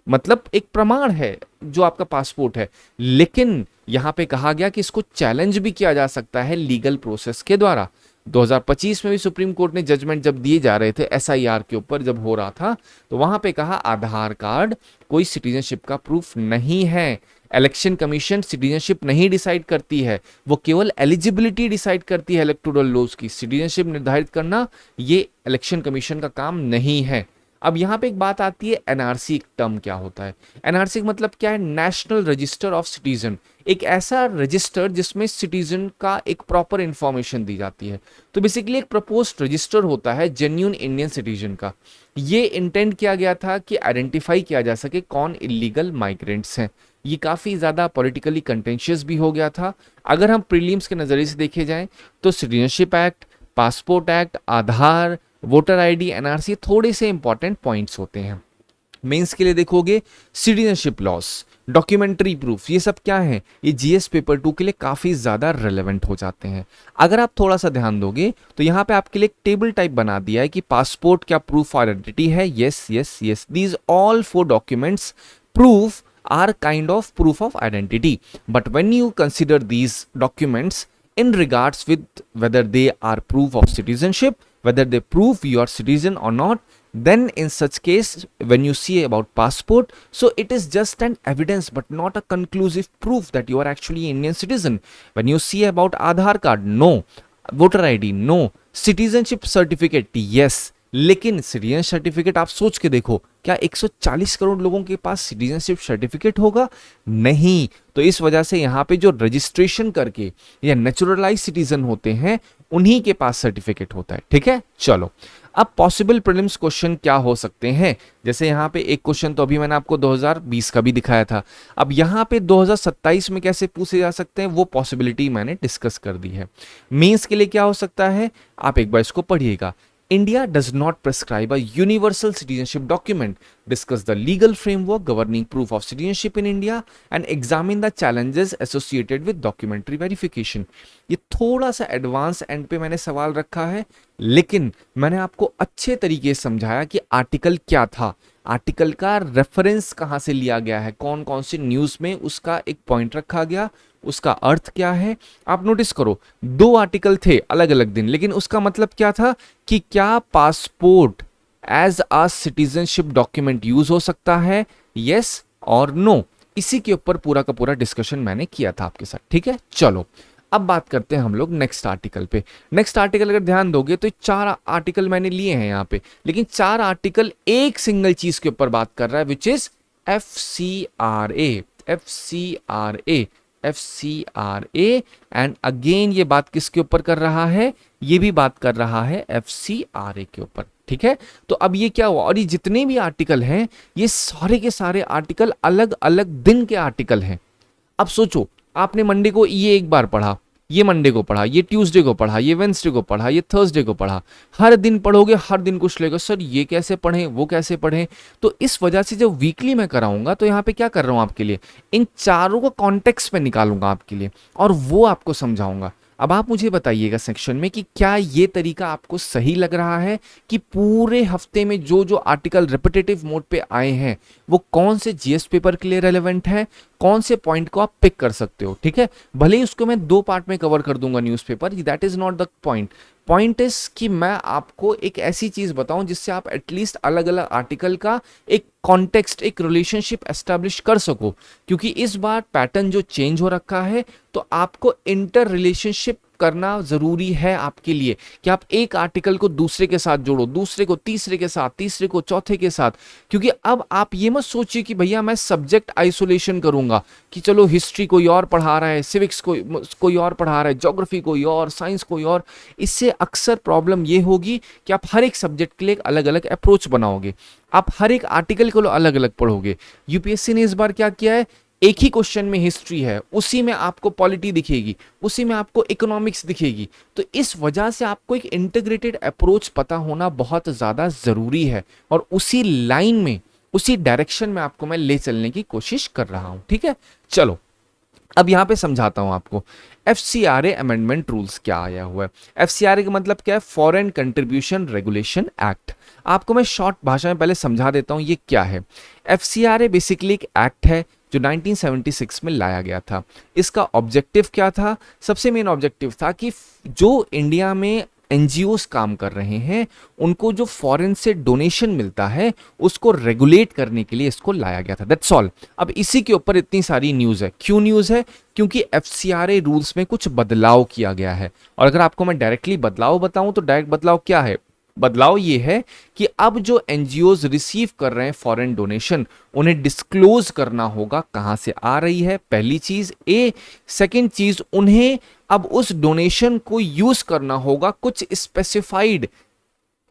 मतलब एक प्रमाण है जो आपका पासपोर्ट है। लेकिन यहां पे कहा गया कि इसको चैलेंज भी किया जा सकता है लीगल प्रोसेस के द्वारा। 2025 में भी सुप्रीम कोर्ट ने जजमेंट जब दिए जा रहे थे एसआईआर के ऊपर, जब हो रहा था, तो वहां पे कहा आधार कार्ड कोई सिटीजनशिप का प्रूफ नहीं है। इलेक्शन कमीशन सिटीजनशिप नहीं डिसाइड करती है, वो केवल एलिजिबिलिटी डिसाइड करती है इलेक्टोरल लॉज की। सिटीजनशिप निर्धारित करना ये इलेक्शन कमीशन का काम नहीं है। अब यहाँ पे एक बात आती है, एनआरसी टर्म क्या होता है? एनआरसी मतलब क्या है? नेशनल रजिस्टर ऑफ सिटीजन, एक ऐसा रजिस्टर जिसमें सिटीजन का एक प्रॉपर इंफॉर्मेशन दी जाती है। तो बेसिकली एक प्रपोज्ड रजिस्टर होता है जेन्युइन इंडियन सिटीजन का। ये इंटेंड किया गया था कि आइडेंटिफाई किया जा सके कौन इलीगल माइग्रेंट्स हैं। ये काफ़ी ज़्यादा पॉलिटिकली कंटेंशियस भी हो गया था। अगर हम प्रीलिम्स के नज़रिए से देखे जाएं तो सिटीजनशिप एक्ट, पासपोर्ट एक्ट, आधार, वोटर आईडी, एनआरसी थोड़े से इंपॉर्टेंट पॉइंट्स होते हैं। मेंस के लिए देखोगे सिटीजनशिप लॉस, डॉक्यूमेंट्री प्रूफ, ये सब क्या है? ये जीएस पेपर 2 के लिए काफी ज्यादा रेलेवेंट हो जाते हैं। अगर आप थोड़ा सा ध्यान दोगे तो यहाँ पे आपके लिए एक टेबल टाइप बना दिया है कि पासपोर्ट क्या प्रूफ ऑफ आइडेंटिटी है? Yes yes yes, these all 4 documents proof are kind of proof of identity, but when you consider these documents in regards with whether they are proof of citizenship, whether they prove you are citizen or not, then in such case when you see about passport, so it is just an evidence but not a conclusive proof that you are actually Indian citizen. When you see about Aadhaar card, no. Voter ID, no. Citizenship certificate, yes. लेकिन citizen certificate आप सोच के देखो, क्या 140 करोड़ लोगों के पास citizenship certificate होगा? नहीं। तो इस वजह से यहाँ पे जो रजिस्ट्रेशन करके या नेचुरलाइज सिटीजन होते हैं उन्हीं के पास सर्टिफिकेट होता है। ठीक है, चलो अब पॉसिबल प्रीलिम्स क्वेश्चन क्या हो सकते हैं? जैसे यहाँ पे एक क्वेश्चन तो अभी मैंने आपको 2020 का भी दिखाया था, अब यहाँ पे 2027 में कैसे पूछे जा सकते हैं वो पॉसिबिलिटी मैंने डिस्कस कर दी है। मेंस के लिए क्या हो सकता है, आप एक बार इसको पढ़िएगा। India does not prescribe a universal citizenship document. Discuss the legal framework governing proof of citizenship in India and examine the challenges associated with documentary verification. ये थोड़ा सा एडवांस एंड पे मैंने सवाल रखा है, लेकिन मैंने आपको अच्छे तरीके से समझाया कि आर्टिकल क्या था, आर्टिकल का रेफरेंस कहाँ से लिया गया है, कौन कौन सी न्यूज़ में उसका एक पॉइंट रखा गया, उसका अर्थ क्या है। आप नोटिस करो 2 आर्टिकल थे अलग अलग दिन, लेकिन उसका मतलब क्या था कि क्या passport as a citizenship document use हो सकता है, यस और नो। इसी के ऊपर पूरा का पूरा डिस्कशन मैंने किया था आपके साथ। ठीक है, चलो अब बात करते हैं हम लोग नेक्स्ट आर्टिकल पे। नेक्स्ट आर्टिकल अगर ध्यान दोगे तो 4 आर्टिकल मैंने लिए हैं यहाँ पे, लेकिन 4 आर्टिकल एक सिंगल चीज के ऊपर बात कर रहा है, which is FCRA। FCRA and again ये बात किसके ऊपर कर रहा है? ये भी बात कर रहा है FCRA के ऊपर। ठीक है, तो अब ये क्या हुआ, और ये जितने भी आर्टिकल हैं ये सारे के सारे आर्टिकल अलग अलग दिन के आर्टिकल हैं। अब सोचो, आपने मंडे को ये एक बार पढ़ा, ये मंडे को पढ़ा, ये ट्यूसडे को पढ़ा, ये वेंसडे को पढ़ा, ये थर्सडे को पढ़ा, हर दिन पढ़ोगे, हर दिन कुछ लेगा, सर ये कैसे पढ़ें, वो कैसे पढ़ें। तो इस वजह से जब वीकली मैं कराऊंगा तो यहाँ पे क्या कर रहा हूँ आपके लिए, इन चारों को कॉन्टेक्स्ट में निकालूंगा आपके लिए और वो आपको समझाऊंगा। अब आप मुझे बताइएगा सेक्शन में कि क्या ये तरीका आपको सही लग रहा है कि पूरे हफ्ते में जो जो आर्टिकल रिपीटेटिव मोड पे आए हैं वो कौन से जीएस पेपर के लिए रेलेवेंट है, कौन से पॉइंट को आप पिक कर सकते हो। ठीक है, भले ही उसको मैं 2 पार्ट में कवर कर दूंगा newspaper, that is not the point. Point is कि मैं आपको एक ऐसी चीज बताऊं जिससे आप एटलीस्ट अलग अलग आर्टिकल का एक कॉन्टेक्स्ट, एक रिलेशनशिप एस्टैब्लिश कर सको, क्योंकि इस बार पैटर्न जो चेंज हो रखा है तो आपको इंटर रिलेशनशिप करना जरूरी है आपके लिए कि आप एक आर्टिकल को दूसरे के साथ जोड़ो, दूसरे को तीसरे के साथ, तीसरे को चौथे के साथ। क्योंकि अब आप ये मत सोचिए कि भैया मैं सब्जेक्ट आइसोलेशन करूंगा कि चलो हिस्ट्री कोई और पढ़ा रहा है, सिविक्स कोई और पढ़ा रहा है, ज्योग्राफी कोई और, साइंस कोई और। इससे अक्सर प्रॉब्लम ये होगी कि आप हर एक सब्जेक्ट के लिए एक अलग अलग अप्रोच बनाओगे, आप हर एक आर्टिकल को अलग अलग पढ़ोगे। यूपीएससी ने इस बार क्या किया है, एक ही क्वेश्चन में हिस्ट्री है, उसी में आपको पॉलिटी दिखेगी, उसी में आपको इकोनॉमिक्स दिखेगी। तो इस वजह से आपको एक इंटीग्रेटेड अप्रोच पता होना बहुत ज्यादा जरूरी है, और उसी लाइन में, उसी डायरेक्शन में आपको मैं ले चलने की कोशिश कर रहा हूं। ठीक है, चलो अब यहां पे समझाता हूं आपको एफसीआरए अमेंडमेंट रूल्स क्या आया हुआ है। एफसीआरए का मतलब क्या है, फॉरेन कंट्रीब्यूशन रेगुलेशन एक्ट। आपको मैं शॉर्ट भाषा में पहले समझा देता हूं ये क्या है। एफसीआरए बेसिकली एक एक्ट है जो 1976 में लाया गया था। इसका ऑब्जेक्टिव क्या था, सबसे मेन ऑब्जेक्टिव था कि जो इंडिया में एनजीओस काम कर रहे हैं उनको जो फॉरेन से डोनेशन मिलता है उसको रेगुलेट करने के लिए इसको लाया गया था। That's all. अब इसी के ऊपर इतनी सारी न्यूज़ है। क्यों न्यूज़ है, क्योंकि एफसीआरए रूल्स में कुछ बदलाव किया गया है। और अगर आपको मैं डायरेक्टली बदलाव बताऊं तो डायरेक्ट बदलाव क्या है, बदलाव ये है कि अब जो एनजीओज रिसीव कर रहे हैं फॉरेन डोनेशन, उन्हें डिस्क्लोज करना होगा कहां से आ रही है, पहली चीज। सेकंड चीज, उन्हें अब उस डोनेशन को यूज करना होगा कुछ स्पेसिफाइड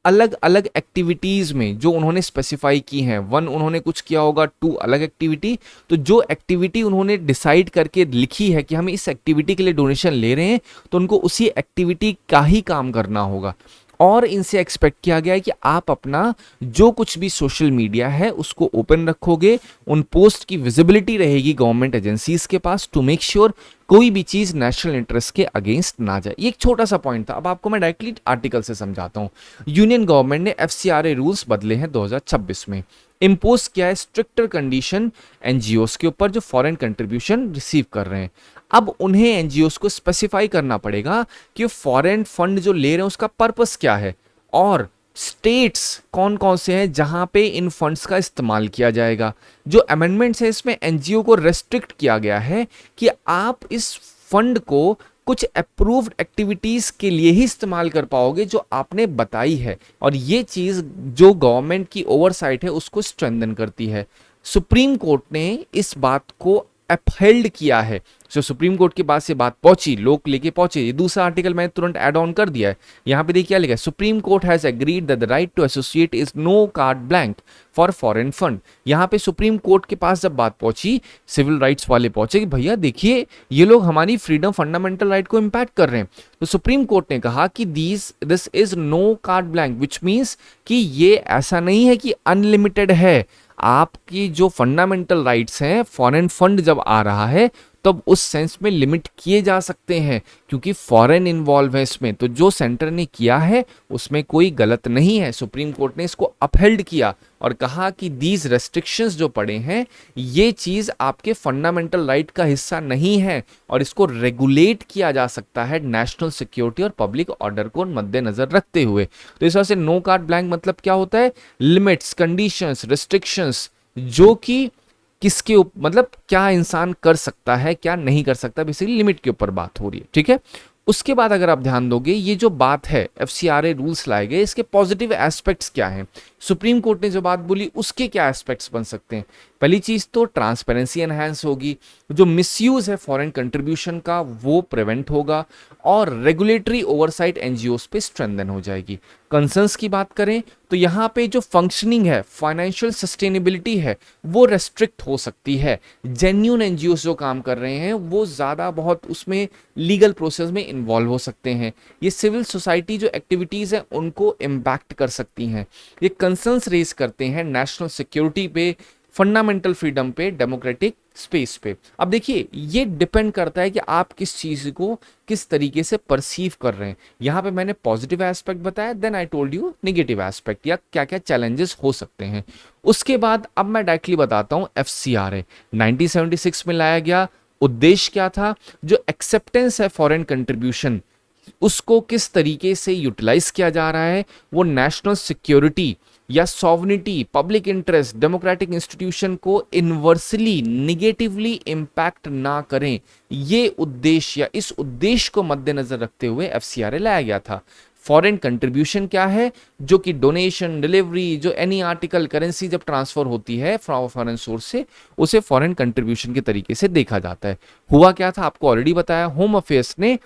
अलग अलग एक्टिविटीज में जो उन्होंने स्पेसिफाई की हैं। वन, उन्होंने कुछ किया होगा, टू, अलग एक्टिविटी। तो जो एक्टिविटी उन्होंने डिसाइड करके लिखी है कि हम इस एक्टिविटी के लिए डोनेशन ले रहे हैं, तो उनको उसी एक्टिविटी का ही काम करना होगा। और इनसे एक्सपेक्ट किया गया है कि आप अपना जो कुछ भी सोशल मीडिया है उसको ओपन रखोगे, उन पोस्ट की विजिबिलिटी रहेगी गवर्नमेंट एजेंसीज के पास, टू मेक श्योर कोई भी चीज नेशनल इंटरेस्ट के अगेंस्ट ना जाए। ये एक छोटा सा पॉइंट था। अब आपको मैं डायरेक्टली आर्टिकल से समझाता हूं। यूनियन गवर्नमेंट ने एफसीआरए रूल्स बदले हैं 2026 में। इंपोज किया है स्ट्रिक्टर कंडीशन एनजीओस के ऊपर जो फॉरेन कंट्रीब्यूशन रिसीव कर रहे हैं। अब उन्हें एनजीओस को स्पेसिफाई करना पड़ेगा कि फॉरेन फंड जो ले रहे हैं उसका पर्पस क्या है, और स्टेट्स कौन कौन से हैं जहां पे इन फंड्स का इस्तेमाल किया जाएगा। जो अमेंडमेंट्स है इसमें एनजीओ को रेस्ट्रिक्ट किया गया है कि आप इस फंड को कुछ अप्रूव्ड एक्टिविटीज के लिए ही इस्तेमाल कर पाओगे जो आपने बताई है, और ये चीज जो गवर्नमेंट की ओवरसाइट है उसको स्ट्रेंथन करती है। सुप्रीम कोर्ट ने इस बात को अपहेल्ड किया है। जो सुप्रीम कोर्ट के पास ये बात पहुंची, लोग लेके पहुंचे। ये दूसरा आर्टिकल मैंने तुरंत ऐड ऑन कर दिया है। यहां पे देखिए क्या लिखा है, Supreme Court has agreed that the right to associate is no carte blanche for foreign fund. यहां पे सुप्रीम कोर्ट के पास जब बात पहुंची, सिविल राइट्स वाले पहुंचे कि भैया देखिए ये लोग हमारी फ्रीडम फंडामेंटल राइट को इंपैक्ट कर रहे हैं। तो सुप्रीम कोर्ट ने कहा कि this is no carte blanche, which means कि ये ऐसा नहीं है कि अनलिमिटेड है। आपकी जो फंडामेंटल राइट्स हैं, फॉरेन फंड जब आ रहा है तब उस सेंस में लिमिट किए जा सकते हैं, क्योंकि फॉरेन इन्वॉल्व है इसमें। तो जो सेंटर ने किया है उसमें कोई गलत नहीं है। सुप्रीम कोर्ट ने इसको अपहेल्ड किया और कहा कि दीज रेस्ट्रिक्शंस जो पड़े हैं ये चीज आपके फंडामेंटल राइट का हिस्सा नहीं है, और इसको रेगुलेट किया जा सकता है नेशनल सिक्योरिटी और पब्लिक ऑर्डर को मद्देनजर रखते हुए। तो इस वजह से नो कार्ड ब्लैंक मतलब क्या होता है, लिमिट्स, कंडीशंस, रेस्ट्रिक्शंस जो कि किसके मतलब क्या इंसान कर सकता है क्या नहीं कर सकता, बेसिकली लिमिट के ऊपर बात हो रही है। ठीक है, उसके बाद अगर आप ध्यान दोगे ये जो बात है एफसीआरए रूल्स लाए गए, इसके पॉजिटिव एस्पेक्ट्स क्या हैं, सुप्रीम कोर्ट ने जो बात बोली उसके क्या एस्पेक्ट्स बन सकते हैं। पहली चीज तो ट्रांसपेरेंसी एनहांस होगी, जो मिसयूज है फॉरेन कंट्रीब्यूशन का वो प्रिवेंट होगा, और रेगुलेटरी ओवरसाइट एनजीओस पे स्ट्रेंथन हो जाएगी। कंसर्न्स की बात करें तो यहाँ पे जो फंक्शनिंग है, फाइनेंशियल सस्टेनेबिलिटी है, वो रेस्ट्रिक्ट हो सकती है। जेन्यून एनजीओस जो काम कर रहे हैं वो ज्यादा बहुत उसमें लीगल प्रोसेस में इन्वॉल्व हो सकते हैं। ये सिविल सोसाइटी जो एक्टिविटीज है उनको इम्पैक्ट कर सकती हैं। ये कंसर्न्स रेज करते हैं नेशनल सिक्योरिटी पे, फंडामेंटल फ्रीडम पे, डेमोक्रेटिक स्पेस पे। अब देखिए ये डिपेंड करता है कि आप किस चीज को किस तरीके से परसीव कर रहे हैं। यहां पे मैंने पॉजिटिव एस्पेक्ट बताया, then I told you negative aspect या क्या क्या चैलेंजेस हो सकते हैं। उसके बाद अब मैं डायरेक्टली बताता हूं एफसीआरए 1976 में लाया गया। उद्देश्य क्या था, जो एक्सेप्टेंस है फॉरेन कंट्रीब्यूशन उसको किस तरीके से यूटिलाइज किया जा रहा है, वो नेशनल सिक्योरिटी या sovereignty, public interest, democratic institution को इन्वर्सली निगेटिवली इंपैक्ट ना करें, ये उद्देश्य या इस उद्देश्य को मद्देनजर रखते हुए एफसीआरए लाया गया था। फॉरेन कंट्रीब्यूशन क्या है? जो कि डोनेशन, डिलीवरी, जो एनी आर्टिकल, करेंसी जब ट्रांसफर होती है फॉरेन सोर्स से, उसे फॉरेन कंट्रीब्यूशन के तरीके से देखा जाता है। हुआ क्या था आपको ऑलरेडी बताया, होम अफेयर्स ने,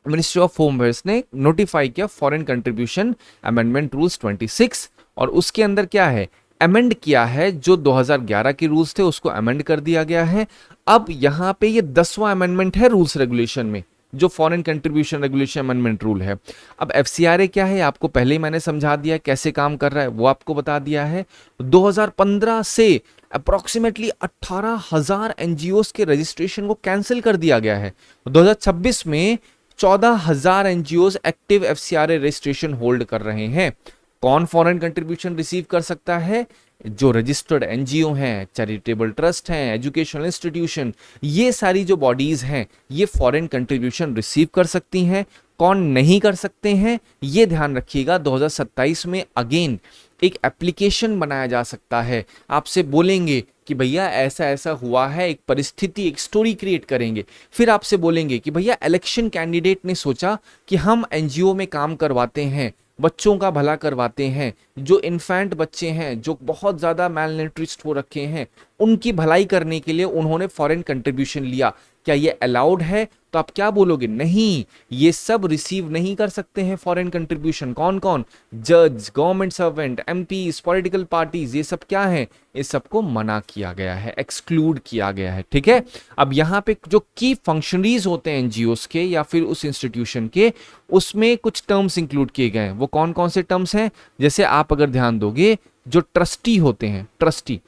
मिनिस्ट्री ऑफ होम अफेयर्स ने नोटिफाई किया फॉरेन कंट्रीब्यूशन अमेंडमेंट रूल्स 26, और उसके अंदर क्या है, अमेंड किया है जो 2011 के रूल्स थे उसको अमेंड कर दिया गया है। अब यहां पे ये 10वां अमेंडमेंट है रूल्स रेगुलेशन में, जो foreign contribution regulation amendment rule है। अब एफसीआरए क्या है आपको पहले ही मैंने समझा दिया, कैसे काम कर रहा है वो आपको बता दिया है। 2015 से अप्रोक्सीमेटली 18,000 एनजीओस के रजिस्ट्रेशन को कैंसिल कर दिया गया है। 2026 में 14,000 NGOs active FCRA registration hold कर रहे हैं। कौन फॉरेन कंट्रीब्यूशन रिसीव कर सकता है? जो रजिस्टर्ड एनजीओ हैं, चैरिटेबल ट्रस्ट हैं, एजुकेशनल इंस्टीट्यूशन, ये सारी जो बॉडीज हैं ये फॉरेन कंट्रीब्यूशन रिसीव कर सकती हैं। कौन नहीं कर सकते हैं ये ध्यान रखिएगा। 2027 में अगेन एक एप्लीकेशन बनाया जा सकता है। आपसे बोलेंगे कि भैया ऐसा ऐसा हुआ है, एक परिस्थिति, एक स्टोरी क्रिएट करेंगे। फिर आपसे बोलेंगे कि भैया इलेक्शन कैंडिडेट ने सोचा कि हम एनजीओ में काम करवाते हैं, बच्चों का भला करवाते हैं, जो इन्फेंट बच्चे हैं जो बहुत ज़्यादा मैलन्यूट्रिश्ड हो रखे हैं, उनकी भलाई करने के लिए उन्होंने फॉरेन कंट्रीब्यूशन लिया। क्या ये अलाउड है? तो आप क्या बोलोगे? नहीं, ये सब रिसीव नहीं कर सकते हैं फॉरेन कंट्रीब्यूशन। कौन कौन? जज, government servant, MPs, political parties, ये सब क्या है? इस सबको मना किया गया है, एक्सक्लूड किया गया है। ठीक है, अब यहाँ पे जो की फंक्शनरीज होते हैं एनजीओस के या फिर उस इंस्टीट्यूशन के, उसमें कुछ टर्म्स इंक्लूड किए गए हैं। वो कौन कौन से टर्म्स हैं? जैसे आप अगर ध्यान दोगे, जो ट्रस्टी होते हैं, ट्रस्टी,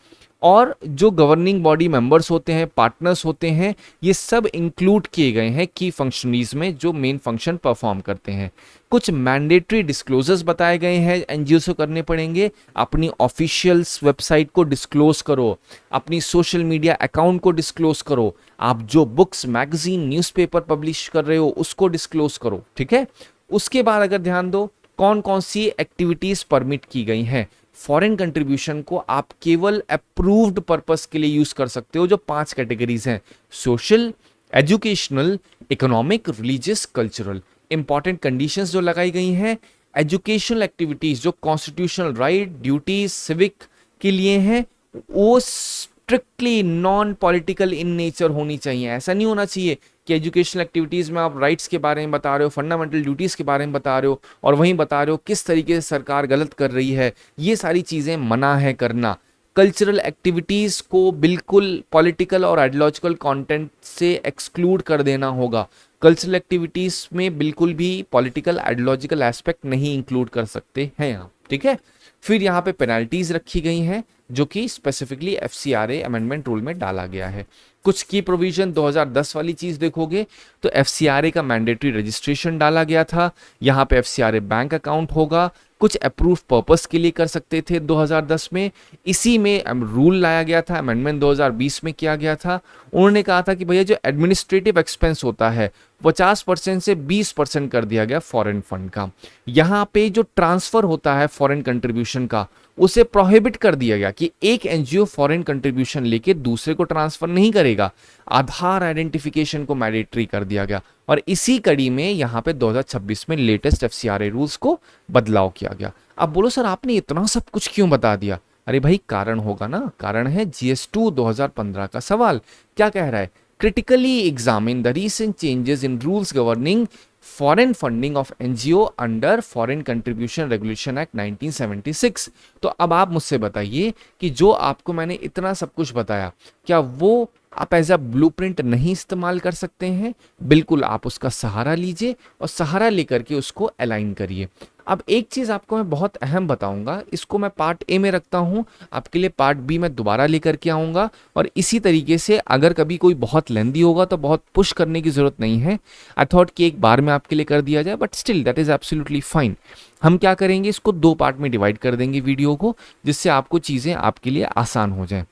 और जो गवर्निंग बॉडी मेंबर्स होते हैं, पार्टनर्स होते हैं, ये सब इंक्लूड किए गए हैं की फंक्शनरीज में जो मेन फंक्शन परफॉर्म करते हैं। कुछ मैंडेटरी डिस्क्लोजर्स बताए गए हैं एनजीओ से करने पड़ेंगे। अपनी ऑफिशियल्स वेबसाइट को डिस्क्लोज करो, अपनी सोशल मीडिया अकाउंट को डिस्क्लोज करो, आप जो बुक्स, मैगजीन, न्यूज़पेपर पब्लिश कर रहे हो उसको डिस्क्लोज करो। ठीक है, उसके बाद अगर ध्यान दो कौन कौन सी एक्टिविटीज परमिट की गई हैं। फॉरेन कंट्रीब्यूशन को आप केवल अप्रूव्ड पर्पस के लिए यूज कर सकते हो, जो 5 कैटेगरीज हैं: social, educational, economic, religious, cultural. Important conditions जो लगाई गई हैं, एजुकेशनल एक्टिविटीज जो कॉन्स्टिट्यूशनल राइट, ड्यूटीज, सिविक के लिए हैं, वो strictly non political in nature होनी चाहिए। ऐसा नहीं होना चाहिए कि एजुकेशनल एक्टिविटीज में आप राइट्स के बारे में बता रहे हो, फंडामेंटल ड्यूटीज के बारे में बता रहे हो, और वहीं बता रहे हो किस तरीके से सरकार गलत कर रही है। ये सारी चीजें मना है करना। कल्चरल एक्टिविटीज को बिल्कुल पॉलिटिकल और आइडियोलॉजिकल कंटेंट से एक्सक्लूड कर देना होगा। कल्चरल एक्टिविटीज में बिल्कुल भी पॉलिटिकल आइडियोलॉजिकल एस्पेक्ट नहीं इंक्लूड कर सकते हैं आप। ठीक है, फिर यहाँ पे पेनल्टीज रखी गई हैं जो कि स्पेसिफिकली एफसीआरए अमेंडमेंट रूल में डाला गया है। कुछ की प्रोविजन 2010 वाली चीज देखोगे तो एफसीआरए का मैंडेटरी रजिस्ट्रेशन डाला गया था। यहाँ पे एफसीआरए बैंक अकाउंट होगा, कुछ अप्रूव पर्पस के लिए कर सकते थे 2010 में। इसी में रूल लाया गया था, अमेंडमेंट 2020 में किया गया था। उन्होंने कहा था कि भैया जो एडमिनिस्ट्रेटिव एक्सपेंस होता है 50% से 20% कर दिया गया फॉरेन फंड का। यहाँ पे जो ट्रांसफर होता है फॉरेन कंट्रीब्यूशन का, उसे प्रोहिबिट कर दिया गया कि एक एनजीओ फॉरेन कंट्रीब्यूशन लेके दूसरे को ट्रांसफर नहीं करेगा। आधार आइडेंटिफिकेशन को मैंडेटरी कर दिया गया, और इसी कड़ी में यहाँ पे 2026 में लेटेस्ट एफसीआरए रूल्स को बदलाव किया गया। अब बोलो सर आपने इतना सब कुछ क्यों बता दिया? अरे भाई कारण होगा ना, कारण है GS2 2015 का सवाल। क्या कह रहा है? critically examine the recent changes in rules governing foreign funding of NGO under Foreign Contribution Regulation Act 1976। तो अब आप मुझसे बताइए कि जो आपको मैंने इतना सब कुछ बताया, क्या वो आप एज अ ब्लूप्रिंट नहीं इस्तेमाल कर सकते हैं? बिल्कुल, आप उसका सहारा लीजिए और सहारा लेकर के उसको अलाइन करिए। अब एक चीज आपको मैं बहुत अहम बताऊंगा, इसको मैं पार्ट ए में रखता हूं, आपके लिए पार्ट बी में दोबारा लेकर के आऊंगा। और इसी तरीके से अगर कभी कोई बहुत लेंदी होगा तो बहुत पुश करने की जरूरत नहीं है। आई थॉट कि एक बार में आपके लिए कर दिया जाए, but still that is absolutely fine. हम क्या करेंगे, इसको 2 पार्ट में डिवाइड कर देंगे वीडियो को, जिससे आपको चीजें आपके लिए आसान हो जाए।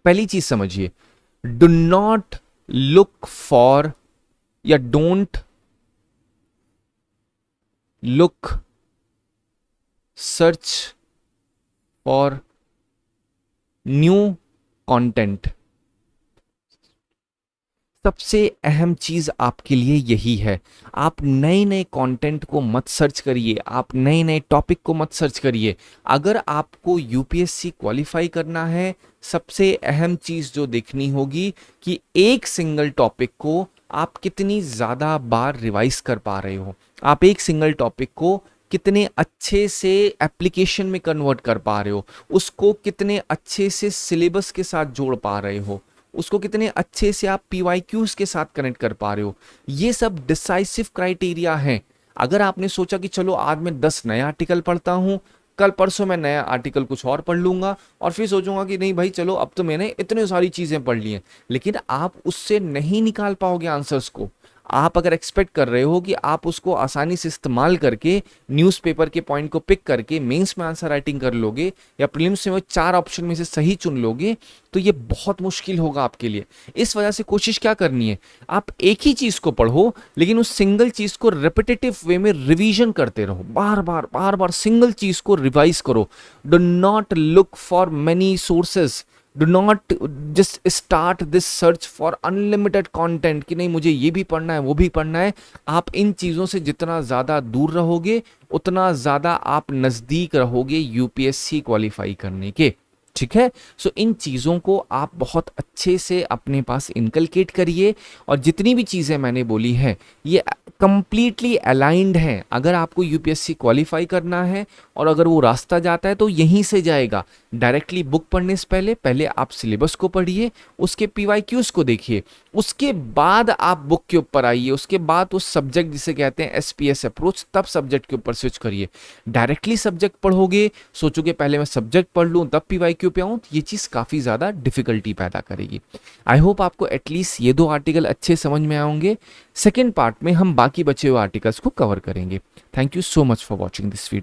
पहली चीज समझिए, डू नॉट लुक फॉर या don't look, search for new content. सबसे अहम चीज आपके लिए यही है, आप नए नए कंटेंट को मत सर्च करिए, आप नए नए टॉपिक को मत सर्च करिए। अगर आपको यूपीएससी क्वालिफाई करना है, सबसे अहम चीज जो देखनी होगी कि एक सिंगल टॉपिक को आप कितनी ज्यादा बार रिवाइज कर पा रहे हो, आप एक सिंगल टॉपिक को कितने अच्छे से एप्लीकेशन में कन्वर्ट कर पा रहे हो, उसको कितने अच्छे से सिलेबस के साथ जोड़ पा रहे हो, उसको कितने अच्छे से आप पीवाईक्यूज के साथ कनेक्ट कर पा रहे हो। ये सब डिसाइसिव क्राइटेरिया हैं। अगर आपने सोचा कि चलो आज मैं 10 नए आर्टिकल पढ़ता हूं, कल परसों मैं नया आर्टिकल कुछ और पढ़ लूंगा और फिर सोचूंगा कि नहीं भाई चलो अब तो मैंने इतनी सारी चीजें पढ़ ली हैं, लेकिन आप उससे नहीं निकाल पाओगे आंसर्स को। आप अगर एक्सपेक्ट कर रहे हो कि आप उसको आसानी से इस्तेमाल करके न्यूज़पेपर के पॉइंट को पिक करके मेंस में आंसर राइटिंग कर लोगे या प्रीलिम्स में वो 4 ऑप्शन में से सही चुन लोगे, तो ये बहुत मुश्किल होगा आपके लिए। इस वजह से कोशिश क्या करनी है, आप एक ही चीज को पढ़ो लेकिन उस सिंगल चीज को रिपीटेटिव वे में रिवीजन करते रहो, बार बार सिंगल चीज को रिवाइज करो। Do not look for many sources, do not just start this search for unlimited content कि नहीं मुझे ये भी पढ़ना है वो भी पढ़ना है। आप इन चीज़ों से जितना ज़्यादा दूर रहोगे उतना ज़्यादा आप नज़दीक रहोगे यूपीएससी क्वालिफाई करने के। ठीक है, सो इन चीज़ों को आप बहुत अच्छे से अपने पास इनकलकेट करिए और जितनी भी चीज़ें मैंने बोली हैं ये कंप्लीटली अलाइंड हैं। अगर आपको यूपीएससी क्वालिफाई करना है और अगर वो रास्ता जाता है तो यहीं से जाएगा। डायरेक्टली बुक पढ़ने से पहले आप सिलेबस को पढ़िए, उसके पीवाईक्यूज को देखिए, उसके बाद आप बुक के ऊपर आइए, उसके बाद उस सब्जेक्ट जिसे कहते हैं एसपीएस अप्रोच, तब सब्जेक्ट के ऊपर स्विच करिए। डायरेक्टली सब्जेक्ट पढ़ोगे, सोचोगे पहले मैं सब्जेक्ट पढ़ लूँ तब पीवाईक्यू पे आऊँ, ये चीज़ काफ़ी ज़्यादा डिफिकल्टी पैदा करेगी। आई होप आपको एटलीस्ट ये 2 आर्टिकल अच्छे समझ में आएंगे। सेकेंड पार्ट में हम बाकी बचे हुए आर्टिकल्स को कवर करेंगे। Thank you so much for watching this video.